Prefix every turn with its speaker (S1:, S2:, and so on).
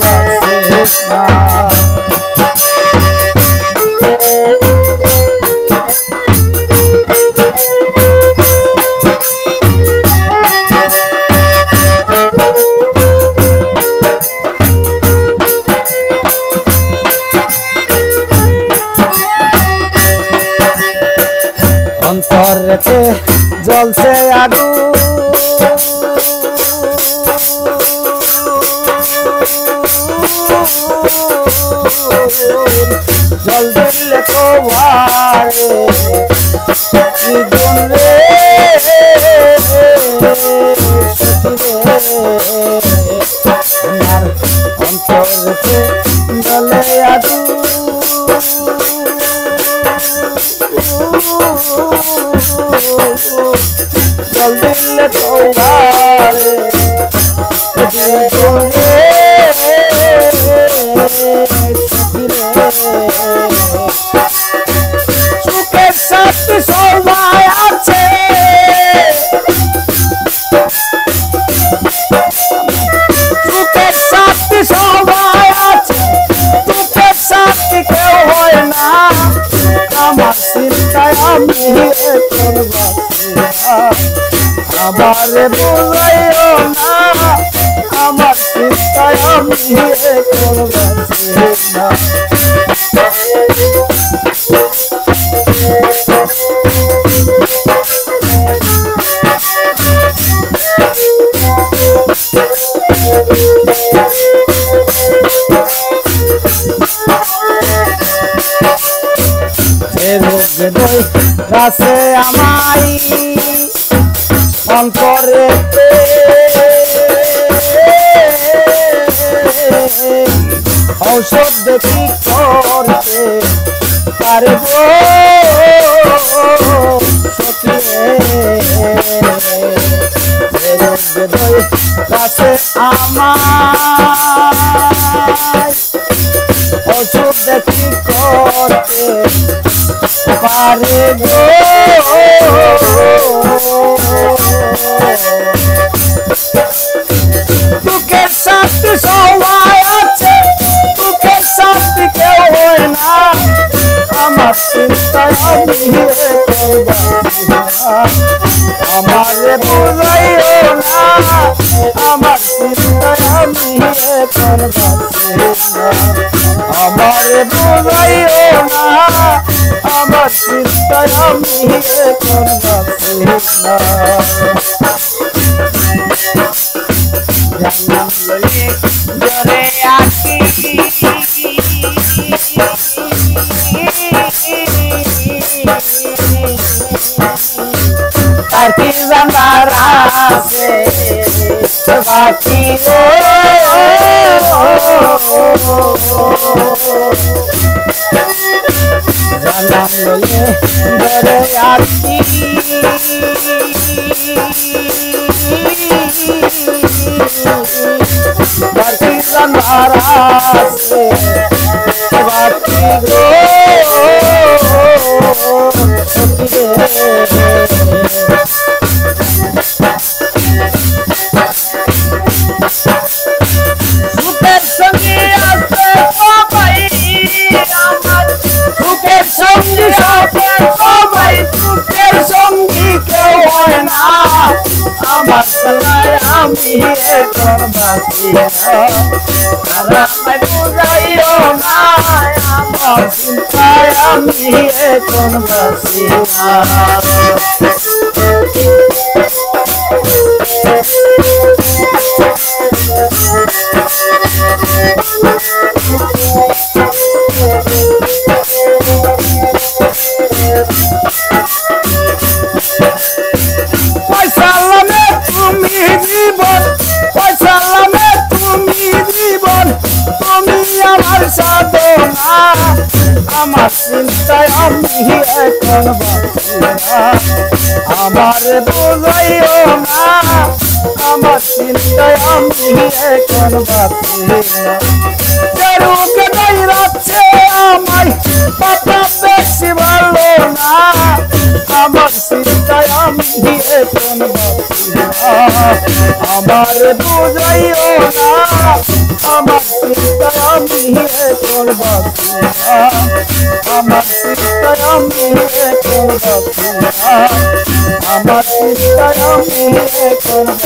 S1: বাঁচিস না। অন্তরেতে জ্বলছে আগুন, জল দিলে তো ভারে জীবন রে সখী রে। আমার অন্তরেতে জ্বলে আগুন, জল দিলে তো ভারে জীবন রে সখী রে। সুখের সাথে সবাই আছে, সুখের সাথে সবাই আছে, দুঃখের সাথে কেউ হয় না। আমার চিন্তায় আমি এখন বাঁচি না, আমারে বুঝাইও না। আমার চিন্তায় আমি এখন বাঁচি না। রাসে আমাই অন্তরেতে ঔষধ দেখি করতে পারব সখী রে। রাসে আমাই ঔষধ দেখি করতে পারে গো। দুঃখের সাথে সবাই আছে, দুঃখের সাথে কেউ হয় না। আমার চিন্তায় আমি এখন বাঁচি না, আমারে বুঝাইও না। আমার চিন্তায় আমি এখন বাঁচি না, আমারে বুঝাইও না। আমার চিন্তায় আমি এখন বাঁচি না। জানলাম লইয়ে জরে আছি, আর কি জানার আছে বাকি রে। জানলাম লইয়ে জরে আছি, আর কি জানার আছে বাকি গো সখী রে। সুখের সঙ্গে আছে সবাই আমার, সুখের সঙ্গে সবাই, সুখের সঙ্গী কেউ হয় না। আমার সঙ্গে আমি এখন বাঁচি না, আর আমায় বুঝাইও না। আমার চিন্তায় আমি এখন বাঁচি না। পয়সালামে তুমি জীবন, পয়সালামে তুমি জীবন, তুমি আমার সাধনা। আমার চিন্তায় আমি এখন বাঁচি না, আমার বুঝাইও না। আমার চিন্তায় আমি এখন বাঁচি না। কেরুকে যাচ্ছে আমায় পাতা বেশি ভালো না। আমার চিন্তায় আমি এখন বাঁচি না, আমার বুঝাইও না। আমার করব আমার চিন্তায় আমি করব আমার চিন্তায় আমি করব